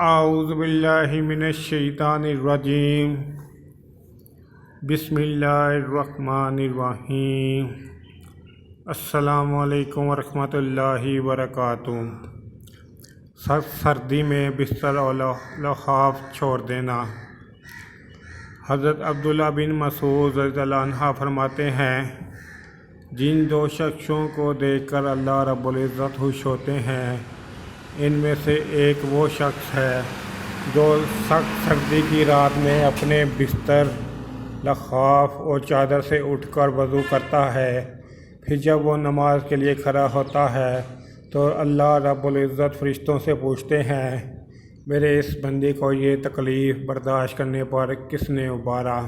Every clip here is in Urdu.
اعوذ باللہ من الشیطان الرجیم بسم اللہ الرحمن الرحیم السلام علیکم ورحمۃ اللہ وبرکاتہ۔ سردی میں بستر اور لحاف چھوڑ دینا۔ حضرت عبداللہ بن مسعود رضی اللہ عنہ فرماتے ہیں، جن دو شخصوں کو دیکھ کر اللہ رب العزت خوش ہوتے ہیں، ان میں سے ایک وہ شخص ہے جو سخت سردی کی رات میں اپنے بستر، لحاف اور چادر سے اٹھ کر وضو کرتا ہے، پھر جب وہ نماز کے لیے کھڑا ہوتا ہے تو اللہ رب العزت فرشتوں سے پوچھتے ہیں، میرے اس بندے کو یہ تکلیف برداشت کرنے پر کس نے ابھارا؟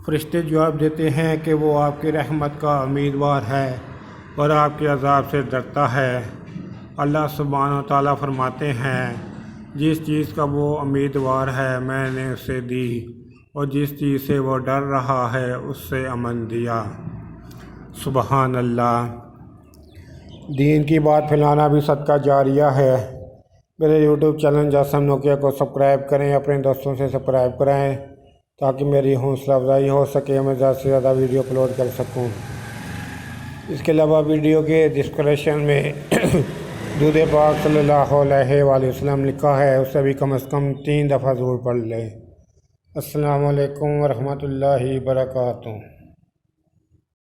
فرشتے جواب دیتے ہیں کہ وہ آپ کی رحمت کا امیدوار ہے اور آپ کے عذاب سے ڈرتا ہے۔ اللہ سبحانہ و تعالیٰ فرماتے ہیں، جس چیز کا وہ امیدوار ہے میں نے اسے دی، اور جس چیز سے وہ ڈر رہا ہے اس سے امن دیا۔ سبحان اللہ۔ دین کی بات پھیلانا بھی صدقہ جاریہ ہے۔ میرے یوٹیوب چینل جاسم نوکیا کو سبسکرائب کریں، اپنے دوستوں سے سبسکرائب کرائیں تاکہ میری حوصلہ افزائی ہو سکے، میں زیادہ سے زیادہ ویڈیو اپلوڈ کر سکوں۔ اس کے علاوہ ویڈیو کے ڈسکرپشن میں درود پاک صلی اللہ علیہ وآلہ وسلم لکھا ہے، اسے بھی کم از کم 3 دفعہ ضرور پڑھ لیں۔ السلام علیکم ورحمۃ اللہ وبرکاتہ۔